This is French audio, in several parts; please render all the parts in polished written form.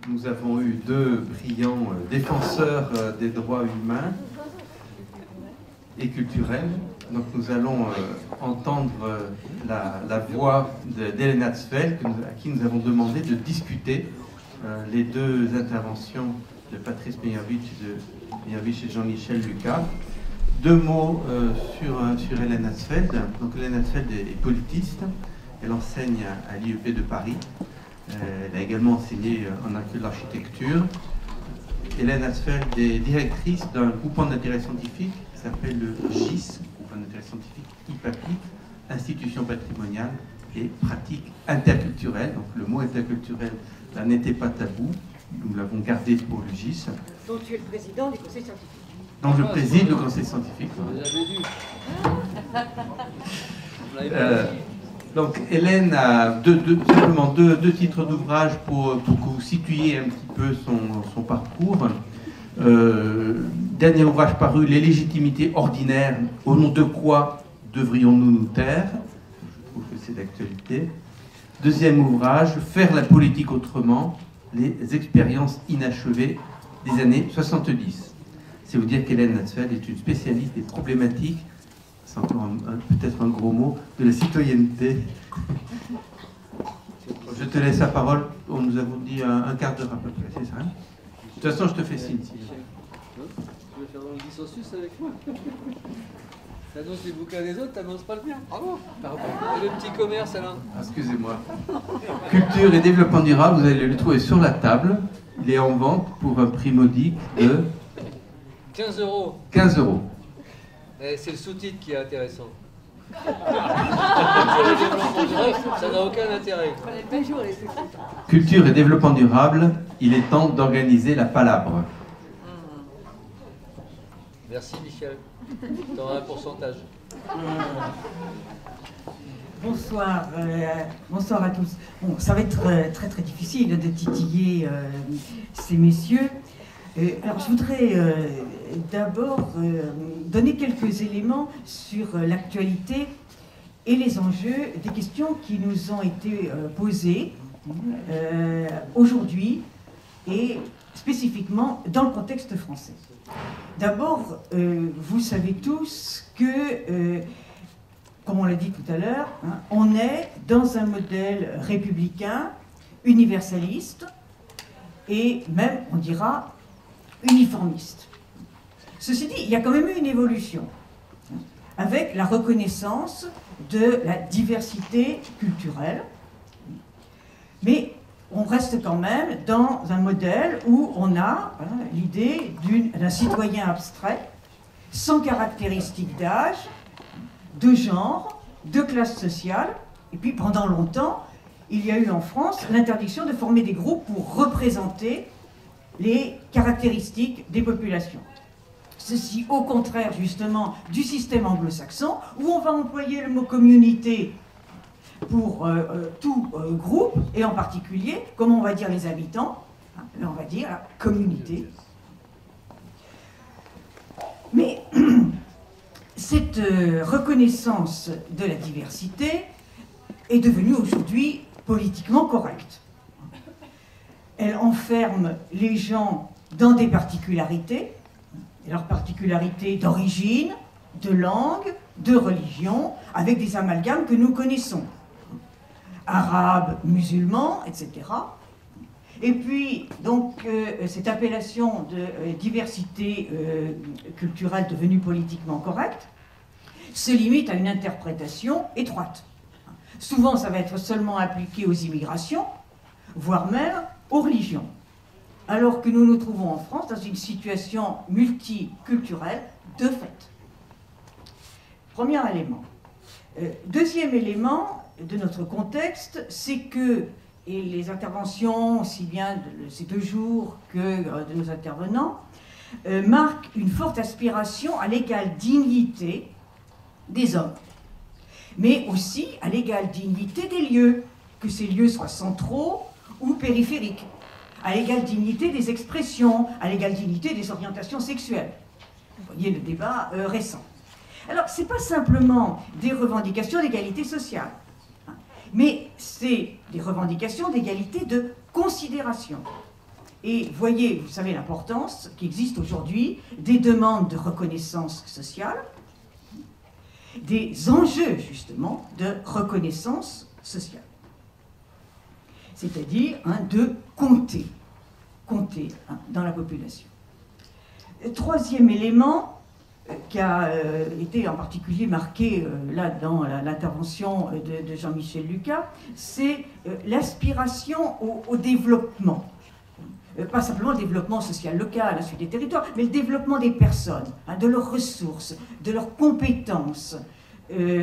nous avons eu deux brillants défenseurs des droits humains et culturels. Donc nous allons entendre la voix d'Hélène Hatzfeld, à qui nous avons demandé de discuter les deux interventions de Patrice Meyerowitz et Jean-Michel Lucas. Deux mots sur Hélène Hatzfeld. Donc Hélène Hatzfeld est politiste, elle enseigne à l'IEP de Paris. Elle a également enseigné en accueil d'architecture. Hélène Hatzfeld est directrice d'un groupement d'intérêt scientifique qui s'appelle le GIS, groupement d'intérêt scientifique IPAPI, Institution patrimoniale et pratique interculturelle. Donc le mot interculturel là n'était pas tabou, nous l'avons gardé pour le GIS. Donc tu es le président du conseil scientifique. Donc je préside le conseil scientifique. Donc Hélène a simplement deux titres d'ouvrage pour que vous situiez un petit peu son parcours. Dernier ouvrage paru, Les légitimités ordinaires, au nom de quoi devrions-nous nous taire? Je trouve que c'est d'actualité. Deuxième ouvrage, Faire la politique autrement, les expériences inachevées des années 70. C'est vous dire qu'Hélène Hatzfeld est une spécialiste des problématiques, c'est encore peut-être un gros mot, de la citoyenneté. Je te laisse la parole, nous avons dit un quart d'heure à peu près, c'est ça? De toute façon, je te fais signe. Tu veux faire dans le dissensus avec moi? T'annonces les bouquins des autres, t'annonces pas le mien. Bravo. Et le petit commerce, Alain? Excusez-moi. Culture et développement durable, vous allez le trouver sur la table. Il est en vente pour un prix modique de 15 €. 15 €. C'est le sous-titre qui est intéressant. Ça n'a aucun intérêt. Culture et développement durable, il est temps d'organiser la palabre. Merci Michel. T'auras un pourcentage. Bonsoir, bonsoir à tous. Bon, ça va être très difficile de titiller ces messieurs. Alors je voudrais d'abord donner quelques éléments sur l'actualité et les enjeux des questions qui nous ont été posées aujourd'hui et spécifiquement dans le contexte français. D'abord, vous savez tous que, comme on l'a dit tout à l'heure, hein, on est dans un modèle républicain, universaliste et même, on dira, uniformiste. Ceci dit, il y a quand même eu une évolution avec la reconnaissance de la diversité culturelle, mais on reste quand même dans un modèle où on a l'idée d'un citoyen abstrait, sans caractéristiques d'âge, de genre, de classe sociale, et puis pendant longtemps, il y a eu en France l'interdiction de former des groupes pour représenter les caractéristiques des populations. Ceci au contraire justement du système anglo-saxon où on va employer le mot communauté pour tout groupe et en particulier, comme on va dire les habitants, hein, là on va dire la communauté. Mais cette reconnaissance de la diversité est devenue aujourd'hui politiquement correcte. Elle enferme les gens dans des particularités, leurs particularités d'origine, de langue, de religion, avec des amalgames que nous connaissons. Arabes, musulmans, etc. Et puis, donc, cette appellation de diversité culturelle devenue politiquement correcte se limite à une interprétation étroite. Souvent, ça va être seulement appliqué aux immigrations, voire même aux religions. Alors que nous nous trouvons en France dans une situation multiculturelle de fait. Premier élément. Deuxième élément de notre contexte, c'est que, et les interventions, aussi bien de ces 2 jours que de nos intervenants, marquent une forte aspiration à l'égale dignité des hommes, mais aussi à l'égale dignité des lieux, que ces lieux soient centraux ou périphériques, à l'égale dignité des expressions, à l'égale dignité des orientations sexuelles. Vous voyez le débat récent. Alors, ce n'est pas simplement des revendications d'égalité sociale, hein, mais c'est des revendications d'égalité de considération. Et voyez, vous savez l'importance qui existe aujourd'hui des demandes de reconnaissance sociale, des enjeux justement de reconnaissance sociale. C'est-à-dire de compter dans la population. Troisième élément qui a été en particulier marqué là dans l'intervention de Jean-Michel Lucas, c'est l'aspiration au développement. Pas simplement le développement social local, celui des territoires, mais le développement des personnes, de leurs ressources, de leurs compétences,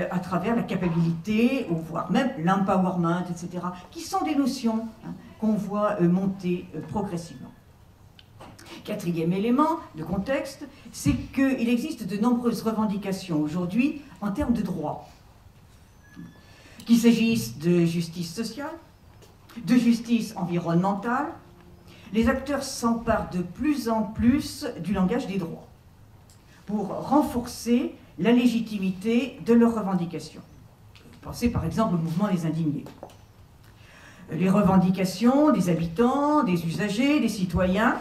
à travers la capacité, ou voire même l'empowerment, etc., qui sont des notions qu'on voit monter progressivement. Quatrième élément de contexte, c'est qu'il existe de nombreuses revendications aujourd'hui en termes de droits. Qu'il s'agisse de justice sociale, de justice environnementale, les acteurs s'emparent de plus en plus du langage des droits pour renforcer la légitimité de leurs revendications. Pensez par exemple au mouvement des indignés. Les revendications des habitants, des usagers, des citoyens,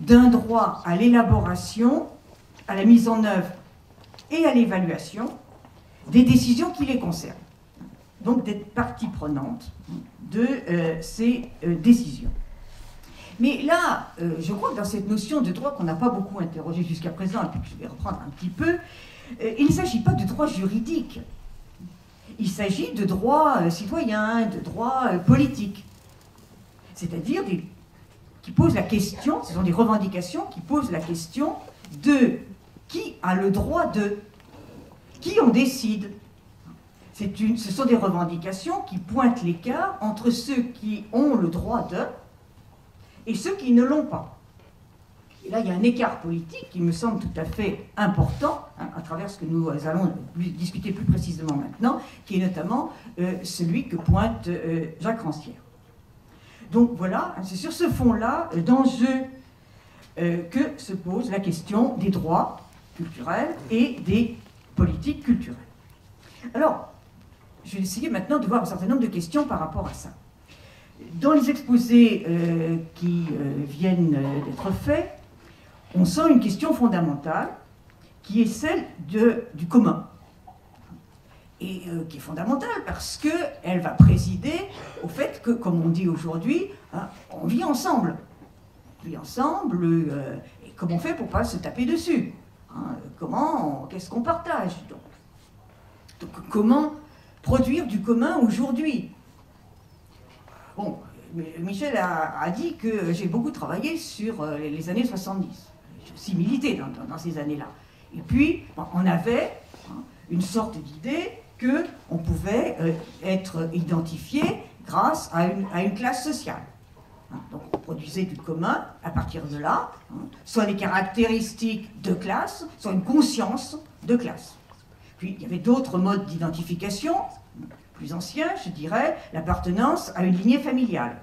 d'un droit à l'élaboration, à la mise en œuvre et à l'évaluation des décisions qui les concernent. Donc d'être partie prenante de ces décisions. Mais là, je crois que dans cette notion de droit qu'on n'a pas beaucoup interrogée jusqu'à présent, et puis que je vais reprendre un petit peu, il ne s'agit pas de droit juridique. Il s'agit de droits citoyens, de droits politiques. C'est-à-dire qui posent la question, ce sont des revendications qui posent la question de qui a le droit de, qui on décide. Ce sont des revendications qui pointent l'écart entre ceux qui ont le droit de et ceux qui ne l'ont pas. Et là, il y a un écart politique qui me semble tout à fait important, à travers ce que nous allons discuter plus précisément maintenant, qui est notamment celui que pointe Jacques Rancière. Donc voilà, c'est sur ce fond-là d'enjeu que se pose la question des droits culturels et des politiques culturelles. Alors, je vais essayer maintenant de voir un certain nombre de questions par rapport à ça. Dans les exposés qui viennent d'être faits, on sent une question fondamentale qui est celle du commun. Et qui est fondamentale parce qu'elle va présider au fait que, comme on dit aujourd'hui, on vit ensemble. On vit ensemble, et comment on fait pour ne pas se taper dessus, qu'est-ce qu'on partage donc comment produire du commun aujourd'hui? Bon, Michel a dit que j'ai beaucoup travaillé sur les années 70. J'ai aussi milité dans ces années-là. Et puis, on avait une sorte d'idée qu'on pouvait être identifié grâce à une classe sociale. Donc on produisait du commun à partir de là, soit des caractéristiques de classe, soit une conscience de classe. Puis il y avait d'autres modes d'identification, plus anciens, je dirais, l'appartenance à une lignée familiale.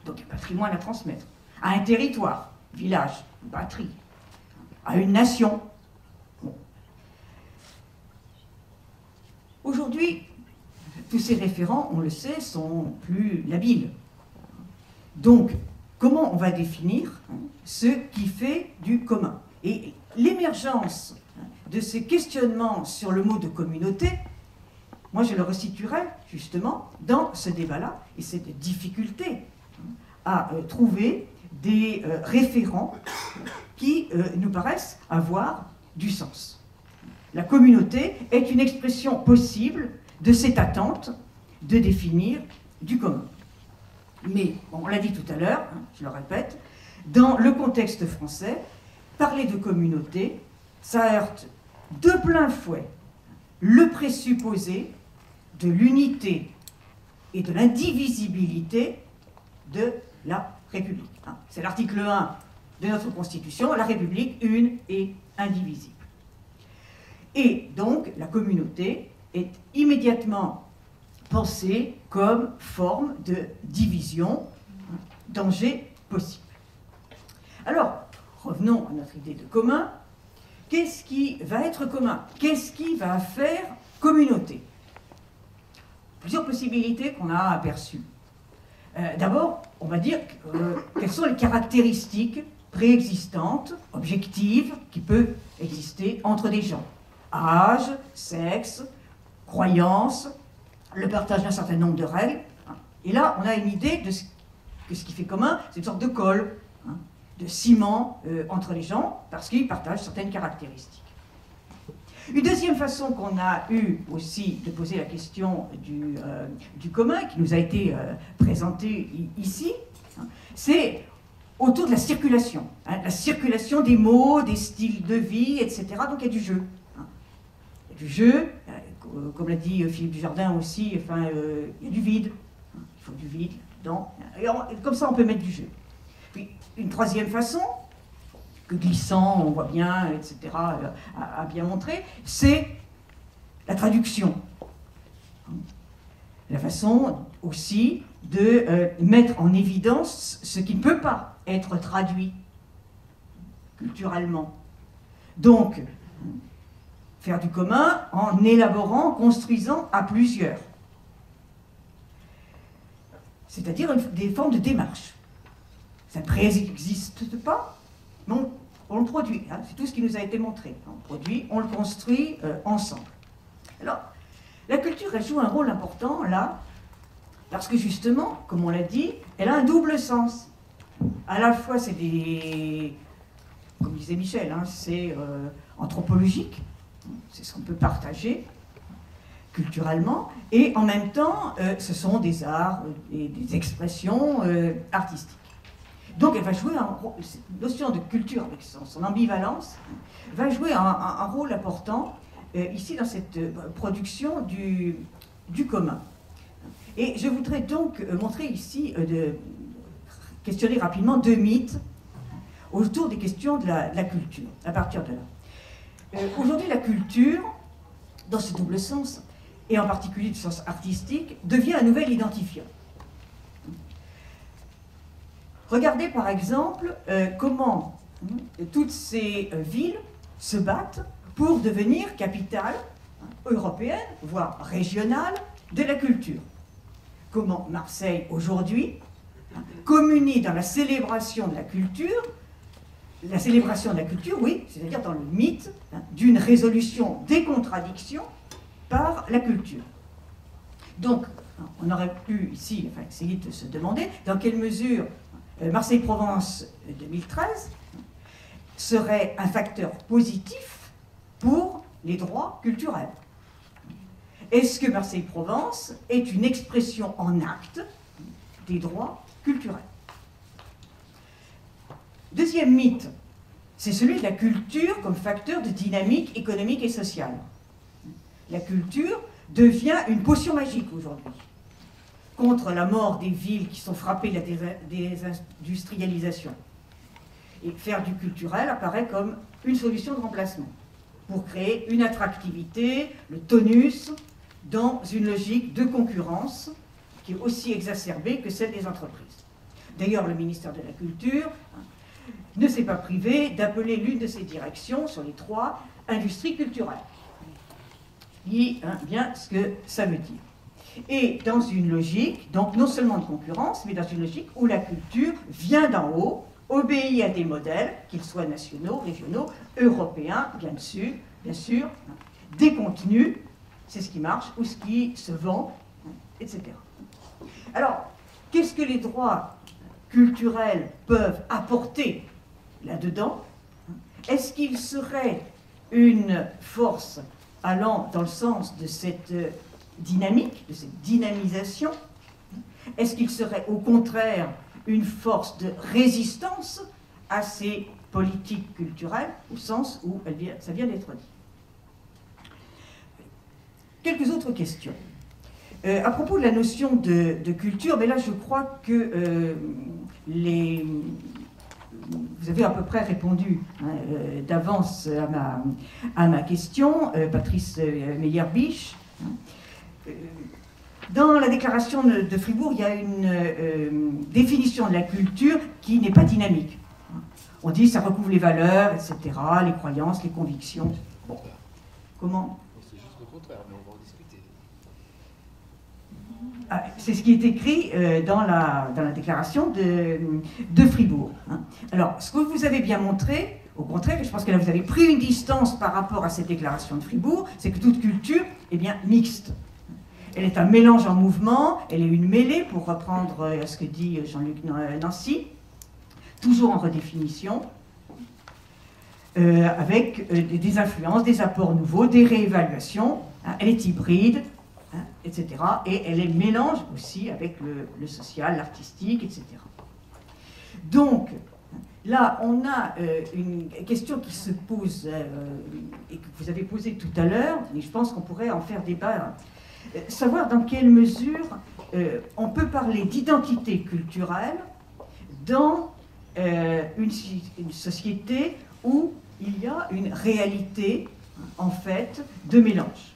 Donc un patrimoine à transmettre, à un territoire, village, patrie, à une nation. Bon. Aujourd'hui, tous ces référents, on le sait, sont plus labiles. Donc, comment on va définir ce qui fait du commun? Et l'émergence de ces questionnements sur le mot de communauté, moi je le resituerais justement dans ce débat-là et cette difficulté à trouver des référents qui nous paraissent avoir du sens. La communauté est une expression possible de cette attente de définir du commun. Mais, on l'a dit tout à l'heure, je le répète, dans le contexte français, parler de communauté, ça heurte de plein fouet le présupposé de l'unité et de l'indivisibilité de la République. C'est l'article 1 de notre Constitution, la République une et indivisible. Et donc, la communauté est immédiatement pensée comme forme de division, danger possible. Alors, revenons à notre idée de commun. Qu'est-ce qui va être commun? Qu'est-ce qui va faire communauté? Plusieurs possibilités qu'on a aperçues. D'abord, on va dire quelles sont les caractéristiques préexistantes, objectives, qui peuvent exister entre des gens. Âge, sexe, croyance, le partage d'un certain nombre de règles. Et là, on a une idée de ce qui fait commun, c'est une sorte de colle, de ciment entre les gens, parce qu'ils partagent certaines caractéristiques. Une deuxième façon qu'on a eu aussi de poser la question du commun, qui nous a été présentée ici, c'est autour de la circulation. La circulation des mots, des styles de vie, etc. Donc il y a du jeu. Il y a du jeu, comme l'a dit Philippe Dujardin aussi, enfin, il y a du vide. Il faut du vide dedans. Et comme ça, on peut mettre du jeu. Puis, une troisième façon, que Glissant, on voit bien, etc., a bien montré, c'est la traduction. La façon aussi de mettre en évidence ce qui ne peut pas être traduit culturellement. Donc, faire du commun en élaborant, en construisant à plusieurs. C'est-à-dire des formes de démarche. Ça ne préexiste pas, mais on le produit. Hein, c'est tout ce qui nous a été montré. On le produit, on le construit ensemble. Alors, la culture, elle joue un rôle important là, parce que justement, comme on l'a dit, elle a un double sens. À la fois, c'est des, comme disait Michel, hein, c'est anthropologique, c'est ce qu'on peut partager culturellement, et en même temps, ce sont des arts et des expressions artistiques. Donc elle va jouer cette notion de culture, avec son ambivalence, va jouer un rôle important ici dans cette production du commun. Et je voudrais donc montrer ici, questionner rapidement deux mythes autour des questions de la culture, à partir de là. Aujourd'hui, la culture, dans ce double sens, et en particulier du sens artistique, devient un nouvel identifiant. Regardez par exemple comment toutes ces villes se battent pour devenir capitale européenne, voire régionale, de la culture. Comment Marseille, aujourd'hui, communie dans la célébration de la culture, oui, c'est-à-dire dans le mythe d'une résolution des contradictions par la culture. Donc, on aurait pu ici essayer de se demander dans quelle mesure Marseille-Provence 2013 serait un facteur positif pour les droits culturels. Est-ce que Marseille-Provence est une expression en acte des droits culturels? Deuxième mythe, c'est celui de la culture comme facteur de dynamique économique et sociale. La culture devient une potion magique aujourd'hui, contre la mort des villes qui sont frappées de la désindustrialisation. Et faire du culturel apparaît comme une solution de remplacement pour créer une attractivité, le tonus, dans une logique de concurrence qui est aussi exacerbée que celle des entreprises. D'ailleurs, le ministère de la Culture ne s'est pas privé d'appeler l'une de ses directions sur les 3 industries culturelles. Dit bien ce que ça veut dire. Et dans une logique, donc non seulement de concurrence, mais dans une logique où la culture vient d'en haut, obéit à des modèles, qu'ils soient nationaux, régionaux, européens, bien sûr, des contenus, c'est ce qui marche, ou ce qui se vend, etc. Alors, qu'est-ce que les droits culturels peuvent apporter là-dedans? Est-ce qu'ils seraient une force allant dans le sens de cette dynamique, de cette dynamisation? Est-ce qu'il serait au contraire une force de résistance à ces politiques culturelles, au sens où ça vient d'être dit? Quelques autres questions. À propos de la notion de culture, mais là je crois que vous avez à peu près répondu d'avance à ma question, Patrice Meyer-Bisch. Dans la déclaration de Fribourg, il y a une définition de la culture qui n'est pas dynamique. On dit que ça recouvre les valeurs, etc., les croyances, les convictions. Bon. Comment? C'est juste le contraire, mais on va en discuter. C'est ce qui est écrit dans la déclaration de Fribourg. Hein. Alors, ce que vous avez bien montré, au contraire, je pense que là vous avez pris une distance par rapport à cette déclaration de Fribourg, c'est que toute culture est bien mixte. Elle est un mélange en mouvement, elle est une mêlée, pour reprendre ce que dit Jean-Luc Nancy, toujours en redéfinition, avec des influences, des apports nouveaux, des réévaluations. Hein, elle est hybride, hein, etc. Et elle est mélange aussi avec le social, l'artistique, etc. Donc, là, on a une question qui se pose, et que vous avez posée tout à l'heure, et je pense qu'on pourrait en faire débat. Savoir dans quelle mesure on peut parler d'identité culturelle dans une société où il y a une réalité, en fait, de mélange.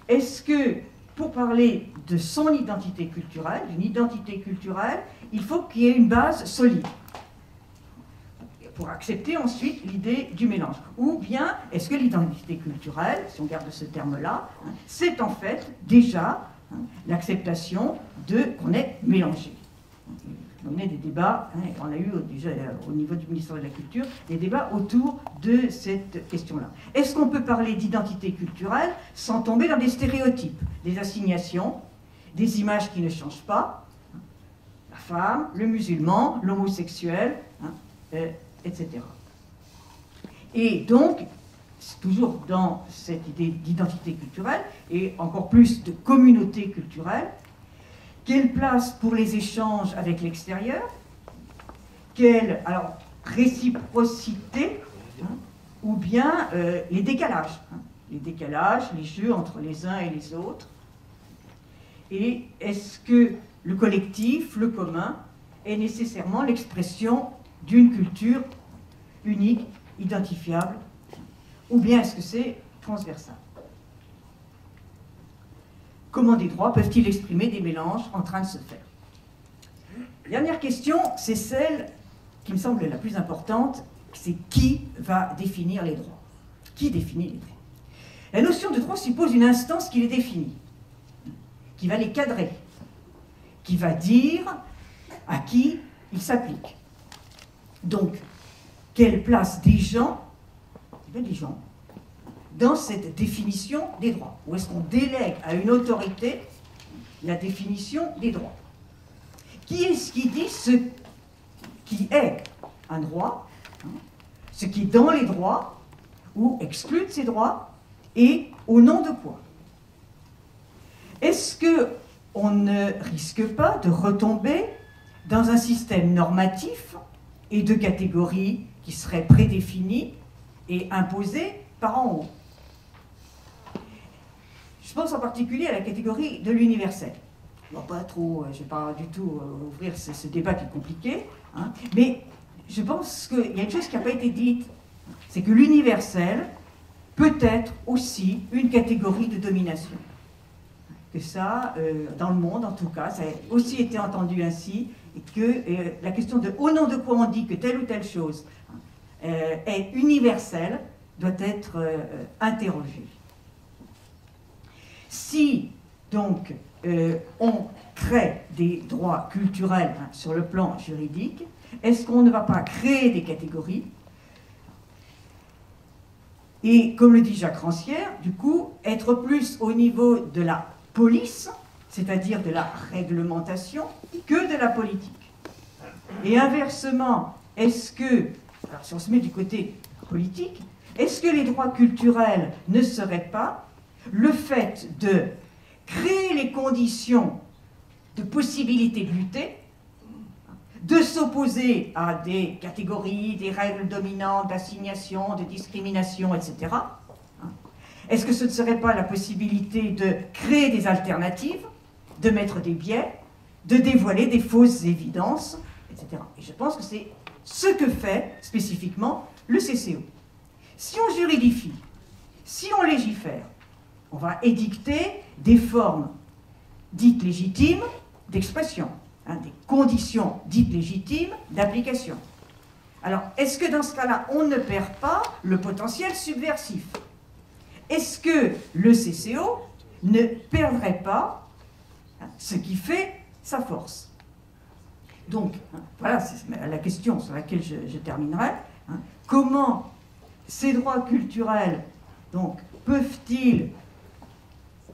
Est-ce que, pour parler de son identité culturelle, d'une identité culturelle, il faut qu'il y ait une base solide pour accepter ensuite l'idée du mélange? Ou bien, est-ce que l'identité culturelle, si on garde ce terme-là, hein, c'est en fait déjà hein, l'acceptation qu'on est mélangé? On a des débats, hein, on a eu déjà au niveau du ministère de la Culture, des débats autour de cette question-là. Est-ce qu'on peut parler d'identité culturelle sans tomber dans des stéréotypes, des assignations, des images qui ne changent pas, hein, la femme, le musulman, l'homosexuel, hein, etc. Et donc, c'est toujours dans cette idée d'identité culturelle, et encore plus de communauté culturelle, quelle place pour les échanges avec l'extérieur, quelle réciprocité, hein, ou bien les décalages, hein, les jeux entre les uns et les autres, et est-ce que le collectif, le commun, est nécessairement l'expression d'une culture unique, identifiable, ou bien est-ce que c'est transversal? Comment des droits peuvent-ils exprimer des mélanges en train de se faire? Dernière question, c'est celle qui me semble la plus importante, c'est qui va définir les droits? Qui définit les droits? La notion de droit suppose une instance qui les définit, qui va les cadrer, qui va dire à qui ils s'appliquent. Donc, quelle place des gens, dans cette définition des droits? Ou est-ce qu'on délègue à une autorité la définition des droits? Qui est-ce qui dit ce qui est un droit, hein, ce qui est dans les droits, ou exclut de ces droits, et au nom de quoi? Est-ce qu'on ne risque pas de retomber dans un système normatif et de catégories qui seraient prédéfinies et imposées par en haut? Je pense en particulier à la catégorie de l'universel. Je ne vais pas du tout ouvrir ce débat qui est compliqué, hein, mais je pense qu'il y a une chose qui n'a pas été dite, c'est que l'universel peut être aussi une catégorie de domination. Que ça, dans le monde en tout cas, ça a aussi été entendu ainsi, et que la question de au nom de quoi on dit que telle ou telle chose est universelle doit être interrogée. Si donc on crée des droits culturels sur le plan juridique, est-ce qu'on ne va pas créer des catégories et, comme le dit Jacques Rancière, du coup, être plus au niveau de la police, c'est-à-dire de la réglementation, que de la politique? Et inversement, est-ce que, alors si on se met du côté politique, est-ce que les droits culturels ne seraient pas le fait de créer les conditions de possibilité de lutter, de s'opposer à des catégories, des règles dominantes d'assignation, de discrimination, etc. Est-ce que ce ne serait pas la possibilité de créer des alternatives, de mettre des biais, de dévoiler des fausses évidences, etc. Et je pense que c'est ce que fait spécifiquement le CCO. Si on juridifie, si on légifère, on va édicter des formes dites légitimes d'expression, des conditions dites légitimes d'application. Alors, est-ce que dans ce cas-là, on ne perd pas le potentiel subversif? Est-ce que le CCO ne perdrait pas ce qui fait sa force. Donc, voilà, c'est la question sur laquelle je terminerai. Comment ces droits culturels donc, peuvent-ils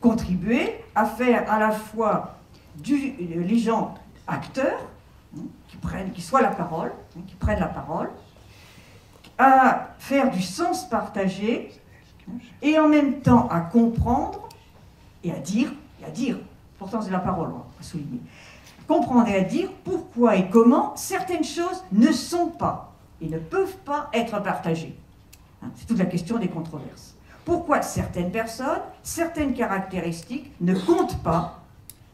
contribuer à faire à la fois les gens acteurs, qui soient la parole, qui prennent la parole, à faire du sens partagé, et en même temps à comprendre et à dire, pourtant c'est la parole, à souligner, comprendre et à dire pourquoi et comment certaines choses ne sont pas et ne peuvent pas être partagées. C'est toute la question des controverses. Pourquoi certaines personnes, certaines caractéristiques ne comptent pas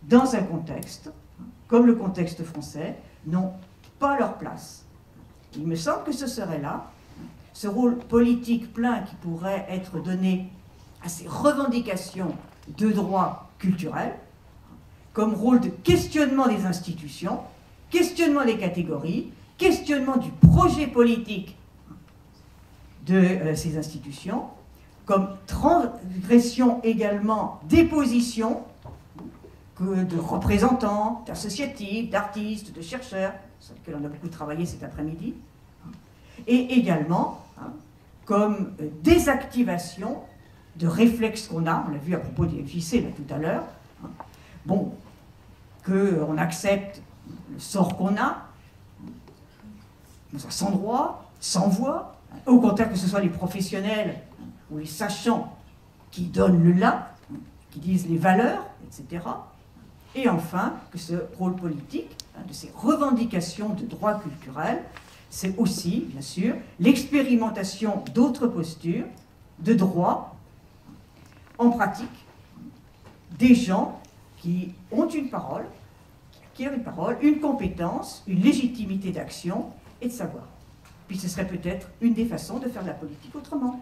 dans un contexte, comme le contexte français, n'ont pas leur place. Il me semble que ce serait là, ce rôle politique plein qui pourrait être donné à ces revendications de droits culturels, comme rôle de questionnement des institutions, questionnement des catégories, questionnement du projet politique de ces institutions, comme transgression également des positions de représentants, d'associatifs, d'artistes, de chercheurs, sur lesquels on a beaucoup travaillé cet après-midi, et également comme désactivation de réflexes qu'on a, on l'a vu à propos des FJC là, tout à l'heure, bon, qu'on accepte le sort qu'on a, sans droit, sans voix, au contraire que ce soit les professionnels ou les sachants qui donnent le là, qui disent les valeurs, etc. Et enfin, que ce rôle politique, de ces revendications de droits culturels, c'est aussi, bien sûr, l'expérimentation d'autres postures, de droits, en pratique, des gens qui ont une parole, qui acquièrent une parole, une compétence, une légitimité d'action et de savoir. Puis ce serait peut-être une des façons de faire de la politique autrement.